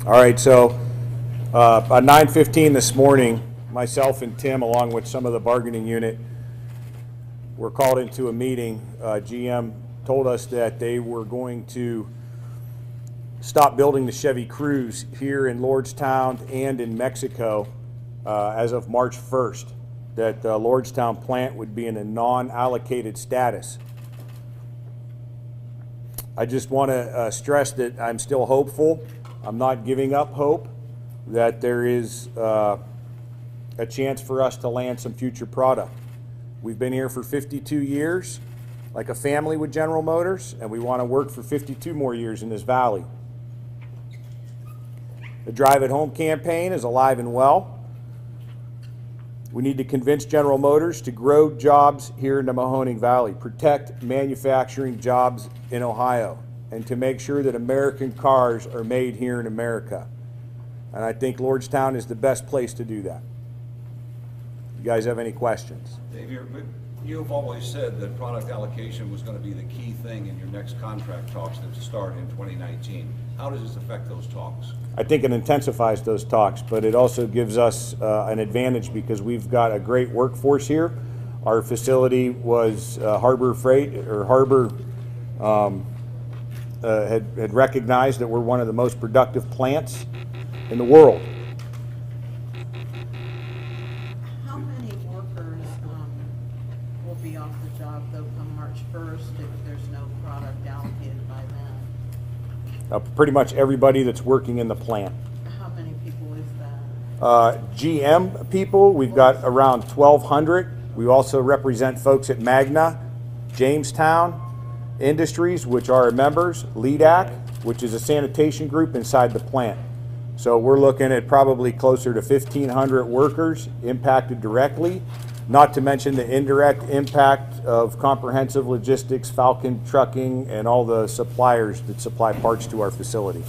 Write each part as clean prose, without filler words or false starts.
All right, so about 9:15 this morning, myself and Tim, along with some of the bargaining unit, were called into a meeting. GM told us that they were going to stop building the Chevy Cruze here in Lordstown and in Mexico as of March 1st, that the Lordstown plant would be in a non-allocated status. I just want to stress that I'm still hopeful. I'm not giving up hope that there is a chance for us to land some future product. We've been here for 52 years, like a family with General Motors, and we want to work for 52 more years in this valley. The Drive at Home campaign is alive and well. We need to convince General Motors to grow jobs here in the Mahoning Valley, protect manufacturing jobs in Ohio, and to make sure that American cars are made here in America. And I think Lordstown is the best place to do that. You guys have any questions? Dave, you've always said that product allocation was going to be the key thing in your next contract talks that start in 2019. How does this affect those talks? I think it intensifies those talks, but it also gives us an advantage because we've got a great workforce here. Our facility was Harbor Freight, or Harbor had recognized that we're one of the most productive plants in the world. How many workers will be off the job though come March 1st if there's no product allocated by then? Pretty much everybody that's working in the plant. How many people is that? GM people, we've got around 1,200. We also represent folks at Magna, Jamestown Industries, which are our members, LEDAC, which is a sanitation group inside the plant. So we're looking at probably closer to 1,500 workers impacted directly, not to mention the indirect impact of Comprehensive Logistics, Falcon Trucking, and all the suppliers that supply parts to our facility.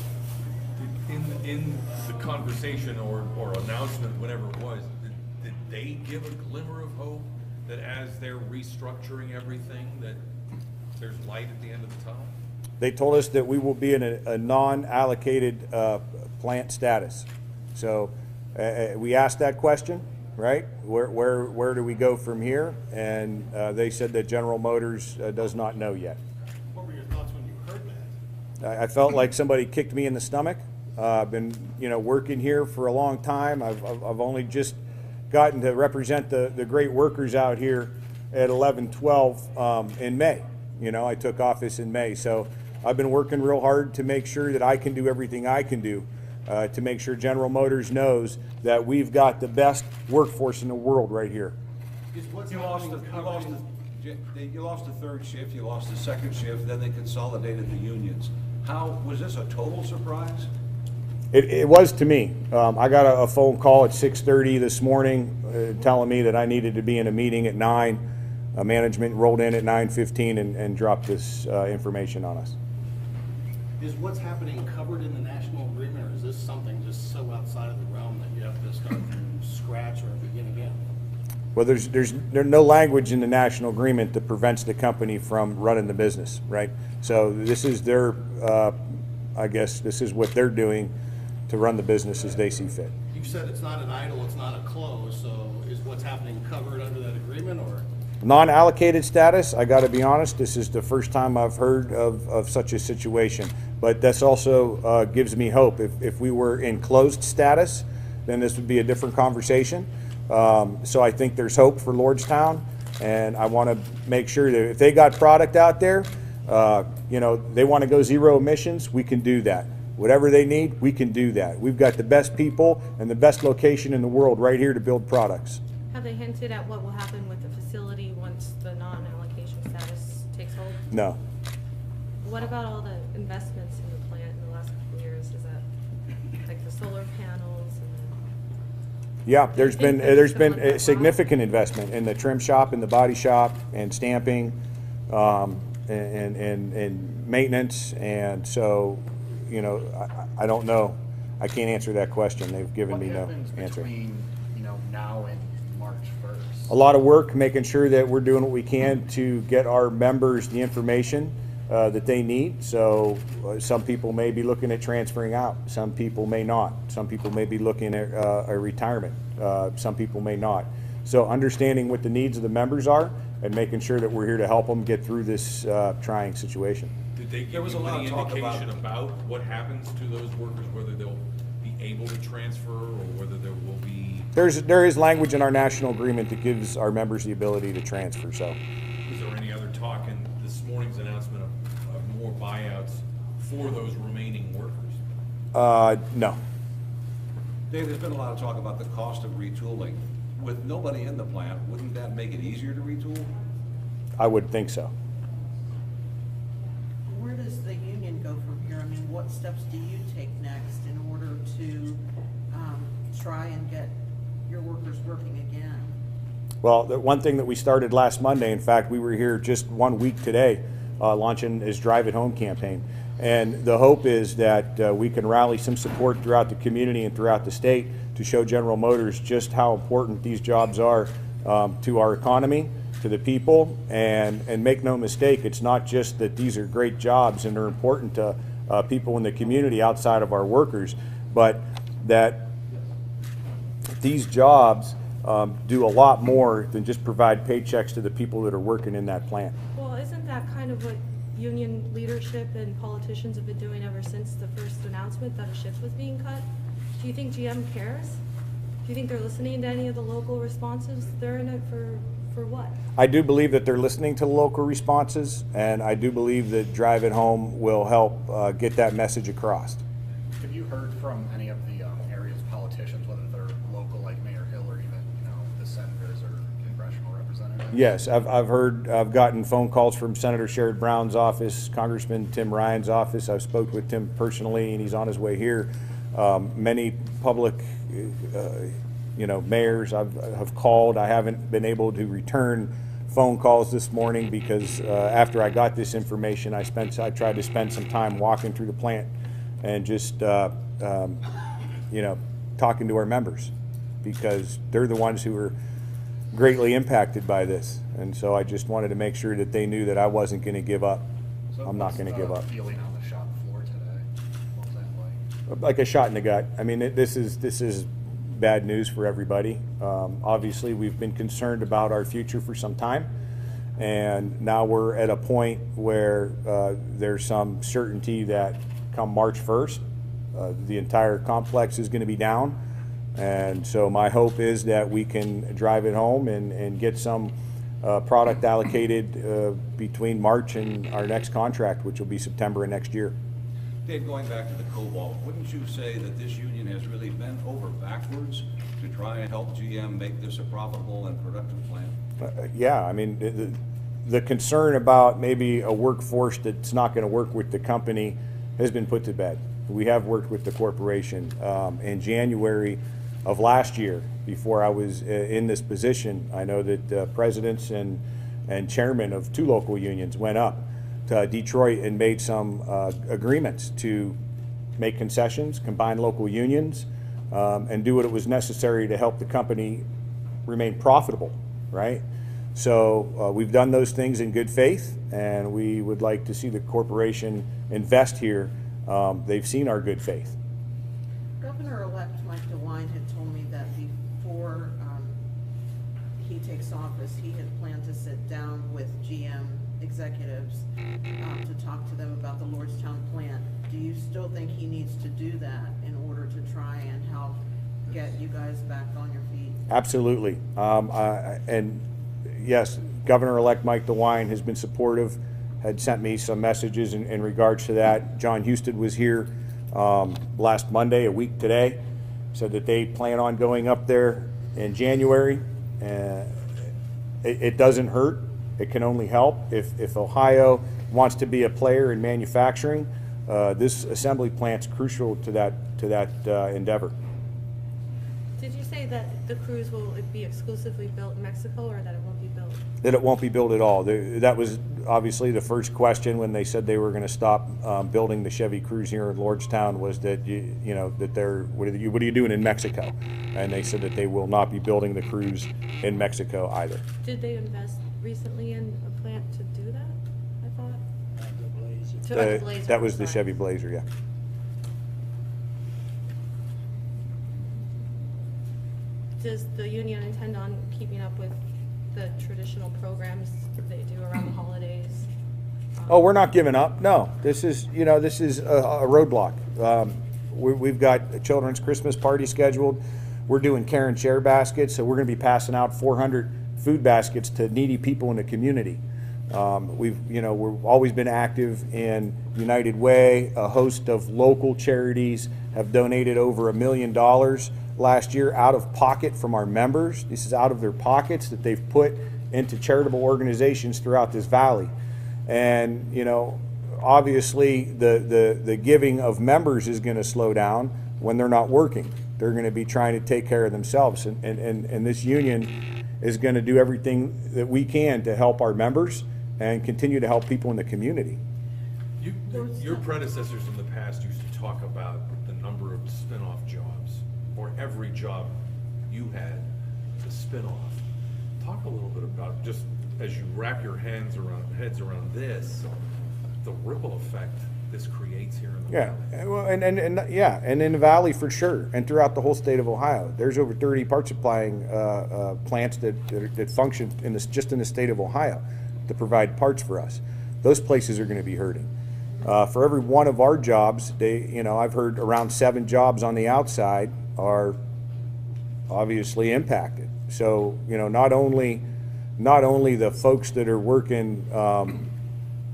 In the conversation or announcement, whatever it was, did they give a glimmer of hope that as they're restructuring everything, that there's light at the end of the tunnel? They told us that we will be in a non-allocated plant status. So we asked that question, right? Where do we go from here? And they said that General Motors does not know yet. What were your thoughts when you heard that? I felt like somebody kicked me in the stomach. I've been, working here for a long time. I've only just gotten to represent the great workers out here at 11/12 in May. I took office in May, so I've been working real hard to make sure that I can do everything I can do to make sure General Motors knows that we've got the best workforce in the world right here. You lost the third shift, you lost the second shift, then they consolidated the unions. How was this a total surprise? It was to me. I got a phone call at 6:30 this morning telling me that I needed to be in a meeting at 9. Management rolled in at 9:15 and dropped this information on us. Is what's happening covered in the national agreement, or is this something just so outside of the realm that you have to start from scratch or begin again? Well, there's no language in the national agreement that prevents the company from running the business, right? So this is their, I guess this is what they're doing to run the business as they see fit. You said it's not an idle, it's not a close, so is what's happening covered under that agreement, or? Non-allocated status, I got to be honest, this is the first time I've heard of such a situation. But this also gives me hope. If we were in closed status, then this would be a different conversation. So I think there's hope for Lordstown, and I want to make sure that if they got product out there, they want to go zero emissions, we can do that. Whatever they need, we can do that. We've got the best people and the best location in the world right here to build products. Have they hinted at what will happen with the facility once the non-allocation status takes hold? No. What about all the investments in the plant in the last couple of years? Is that like the solar panels? Yeah, there's been a significant investment in the trim shop, in the body shop, and stamping, and maintenance. And so, I don't know. I can't answer that question. They've given me no answer. Between, now and March 1st? A lot of work, making sure that we're doing what we can to get our members the information that they need. So some people may be looking at transferring out. Some people may not. Some people may be looking at a retirement. Some people may not. So understanding what the needs of the members are and making sure that we're here to help them get through this trying situation. Did they There give was a you lot any of talk indication about what happens to those workers, whether they'll be able to transfer or whether there will be? There is language in our national agreement that gives our members the ability to transfer. So, Is there any other talk in this morning's announcement of more buyouts for those remaining workers? no. Dave, there's been a lot of talk about the cost of retooling. With nobody in the plant, wouldn't that make it easier to retool? I would think so. Where does the union go from here? I mean, what steps do you take next in order to try and get your workers working again? Well, the one thing that we started last Monday, in fact, we were here just 1 week today, launching this Drive It Home campaign. And the hope is that we can rally some support throughout the community and throughout the state to show General Motors just how important these jobs are to our economy, to the people, and make no mistake, it's not just that these are great jobs and they're important to people in the community outside of our workers, but that these jobs do a lot more than just provide paychecks to the people that are working in that plant. Well, isn't that kind of what union leadership and politicians have been doing ever since the first announcement that a shift was being cut? Do you think GM cares? Do you think they're listening to any of the local responses? They're in it for what? I do believe that they're listening to the local responses, and I do believe that Drive It Home will help get that message across. Have you heard from any of the area's politicians, whether they're local like Mayor Hill or even, the senators or congressional representatives? Yes, I've gotten phone calls from Senator Sherrod Brown's office, Congressman Tim Ryan's office. I've spoke with Tim personally, and he's on his way here. Many public, mayors have called. I haven't been able to return phone calls this morning because after I got this information, I tried to spend some time walking through the plant and just, talking to our members because they're the ones who are greatly impacted by this. And so I just wanted to make sure that they knew that I wasn't going to give up. So I'm not going to give up. Feeling on the shop floor today, what was that like? Like a shot in the gut. I mean, this is bad news for everybody. Obviously, we've been concerned about our future for some time, and now we're at a point where there's some certainty that come March 1st, the entire complex is going to be down. And so my hope is that we can drive it home and get some product allocated between March and our next contract, which will be September of next year. Dave, going back to the cobalt, wouldn't you say that this union has really bent over backwards to try and help GM make this a profitable and productive plant? Yeah, I mean, the concern about maybe a workforce that's not going to work with the company has been put to bed. We have worked with the corporation. In January of last year, before I was in this position, I know that presidents and chairmen of 2 local unions went up to Detroit and made some agreements to make concessions, combine local unions, and do what it was necessary to help the company remain profitable, right? So we've done those things in good faith, and we would like to see the corporation invest here. They've seen our good faith. Governor-elect Mike DeWine had told me that before he takes office, he had planned to sit down with GM executives to talk to them about the Lordstown plant. Do you still think he needs to do that in order to try and help get you guys back on your feet? Absolutely. And yes, Governor-elect Mike DeWine has been supportive, had sent me some messages in regards to that. John Husted was here last Monday, a week today, said that they plan on going up there in January. It doesn't hurt. It can only help. If Ohio wants to be a player in manufacturing, this assembly plant's crucial to that endeavor. Did you say that the cruise will be exclusively built in Mexico, or that it won't be built? That it won't be built at all. That was obviously the first question when they said they were going to stop building the Chevy Cruze here in Lordstown, was that what are you doing in Mexico? And they said that they will not be building the Cruze in Mexico either. Did they invest recently in a plant to do that, I thought? the Blazer, That was the sorry. Chevy Blazer, yeah. Does the union intend on keeping up with the traditional programs they do around the holidays? Oh, we're not giving up. No, this is, you know, this is a roadblock. We've got a children's Christmas party scheduled. We're doing care and share baskets, so we're going to be passing out 400 food baskets to needy people in the community. We've always been active in United Way. A host of local charities have donated over $1 million last year out of pocket from our members. This is out of their pockets that they've put into charitable organizations throughout this valley. And, you know, obviously the giving of members is going to slow down when they're not working. They're going to be trying to take care of themselves. And this union is going to do everything that we can to help our members and continue to help people in the community. Your predecessors in the past used to talk about the number of spin-off jobs, or every job you had to spin off. Talk a little bit about, just as you wrap your heads around this, the ripple effect this creates here in the Yeah, valley. well, and in the valley for sure, and throughout the whole state of Ohio. There's over 30 part supplying plants that function just in the state of Ohio to provide parts for us. Those places are going to be hurting. For every one of our jobs, I've heard around 7 jobs on the outside are obviously impacted. So, you know, not only the folks that are working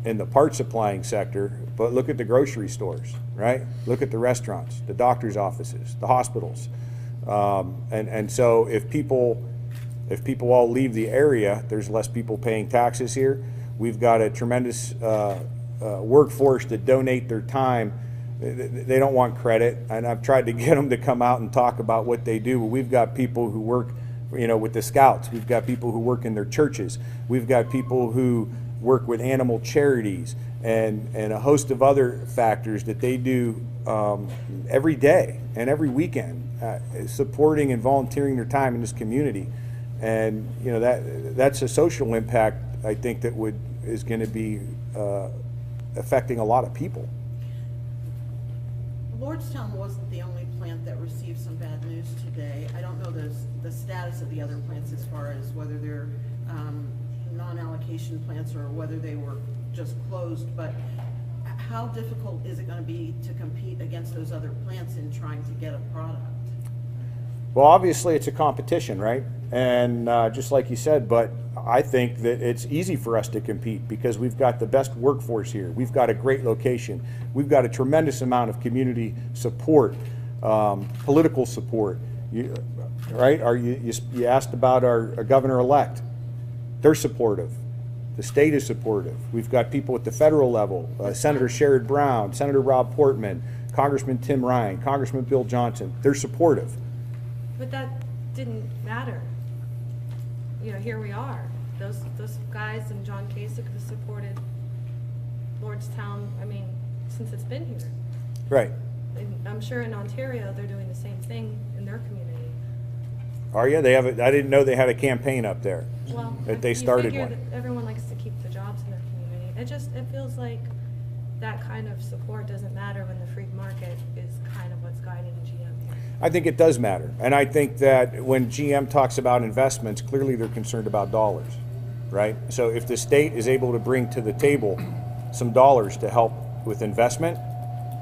in the part supplying sector, but look at the grocery stores, right? Look at the restaurants, the doctor's offices, the hospitals. And so if people all leave the area, there's less people paying taxes here. We've got a tremendous workforce that donate their time. They don't want credit, and I've tried to get them to come out and talk about what they do. We've got people who work, you know, with the Scouts. We've got people who work in their churches. We've got people who work with animal charities and a host of other factors that they do every day and every weekend, supporting and volunteering their time in this community. And, you know, that's a social impact, I think, that is going to be affecting a lot of people. Lordstown wasn't the only plant that received some bad news today. I don't know the status of the other plants as far as whether they're non-allocation plants or whether they were just closed, but how difficult is it going to be to compete against those other plants in trying to get a product? Well, obviously it's a competition, right? And just like you said, but I think that it's easy for us to compete because we've got the best workforce here. We've got a great location. We've got a tremendous amount of community support, political support. Right? You asked about our governor-elect. They're supportive. The state is supportive. We've got people at the federal level, Senator Sherrod Brown, Senator Rob Portman, Congressman Tim Ryan, Congressman Bill Johnson. They're supportive. But that didn't matter. You know, here we are. Those guys and John Kasich have supported Lordstown, I mean, since it's been here. Right. And I'm sure in Ontario they're doing the same thing in their community. Are you? They have I didn't know they had a campaign up there. Well, that they you started figure one. that everyone likes to keep the jobs in their community. It feels like that kind of support doesn't matter when the free market is kind of what's guiding GM here. I think it does matter. And I think that when GM talks about investments, clearly they're concerned about dollars, right? So if the state is able to bring to the table some dollars to help with investment,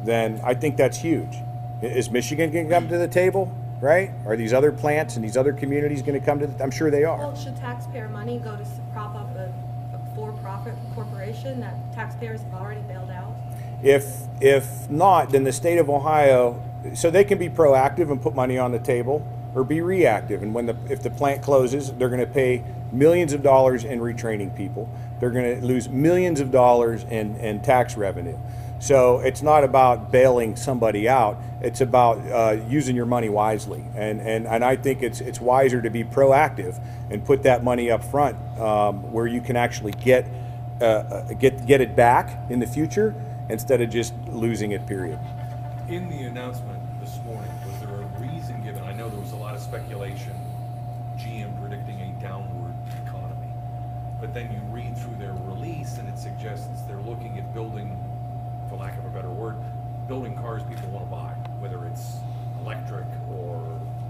then I think that's huge. Is Michigan going to come to the table, right? Are these other plants and these other communities going to come to the, I'm sure they are. Well, should taxpayer money go to prop up a for-profit corporation that taxpayers have already bailed out? If not, then the state of Ohio, so they can be proactive and put money on the table, or be reactive. And if the plant closes, they're going to pay millions of dollars in retraining people. They're going to lose millions of dollars in tax revenue. So it's not about bailing somebody out. It's about using your money wisely. And I think it's wiser to be proactive and put that money up front where you can actually get it back in the future instead of just losing it, period. In the announcement this morning, was there a reason given? I know there was a lot of speculation, GM predicting a downward economy, but then you read through their release and it suggests they're looking at building for lack of a better word, building cars people want to buy, whether it's electric or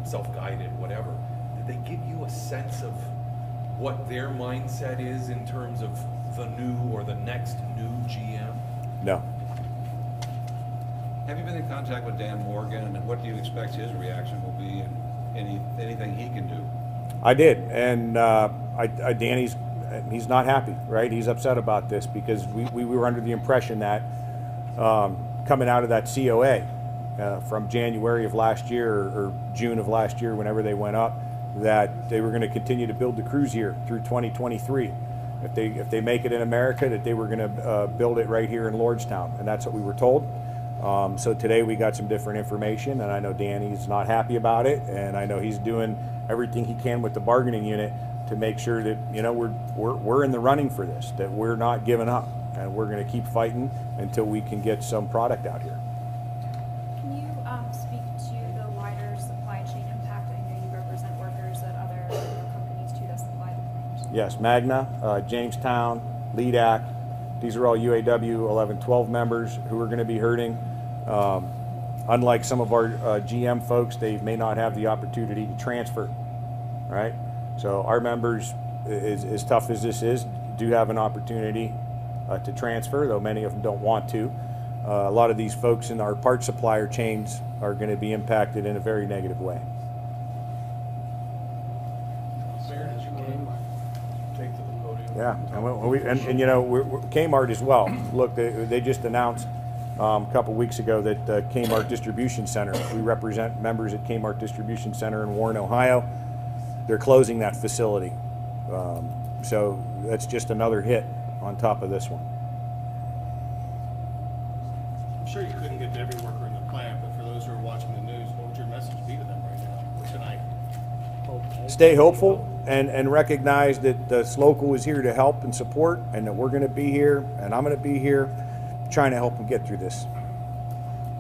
self-guided, whatever. Did they give you a sense of what their mindset is in terms of the new or the next new GM? No. Have you been in contact with Dan Morgan, and what do you expect his reaction will be, and anything he can do? I did, and Danny's he's not happy, right? He's upset about this because we were under the impression that coming out of that COA from January of last year or June of last year, whenever they went up, that they were going to continue to build the crews here through 2023. If they make it in America, that they were going to build it right here in Lordstown, and that's what we were told. So today we got some different information, and I know Danny's not happy about it, and I know he's doing everything he can with the bargaining unit to make sure that, you know, we're in the running for this, that we're not giving up, and we're going to keep fighting until we can get some product out here. Can you speak to the wider supply chain impact? I know you represent workers at other companies too that supply the firms. Yes, Magna, Jamestown, LEADAC, these are all UAW 11-12 members who are going to be hurting. Unlike some of our GM folks, they may not have the opportunity to transfer, right? So our members, as tough as this is, do have an opportunity to transfer, though many of them don't want to. A lot of these folks in our part supplier chains are going to be impacted in a very negative way. Mayor, did you want to take to the podium? Yeah, and you know, we're Kmart as well. Look, they just announced a couple weeks ago that Kmart Distribution Center, we represent members at Kmart Distribution Center in Warren, Ohio. They're closing that facility. So that's just another hit on top of this one. I'm sure you couldn't get to every worker in the plant, but for those who are watching the news, what would your message be to them right now, or tonight? Stay hopeful and recognize that this local is here to help and support, and that we're going to be here, and I'm going to be here trying to help them get through this.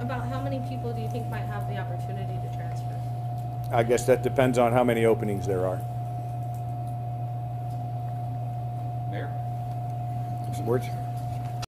About how many people do you think might have the opportunity to transfer? I guess that depends on how many openings there are. Mayor? Some words?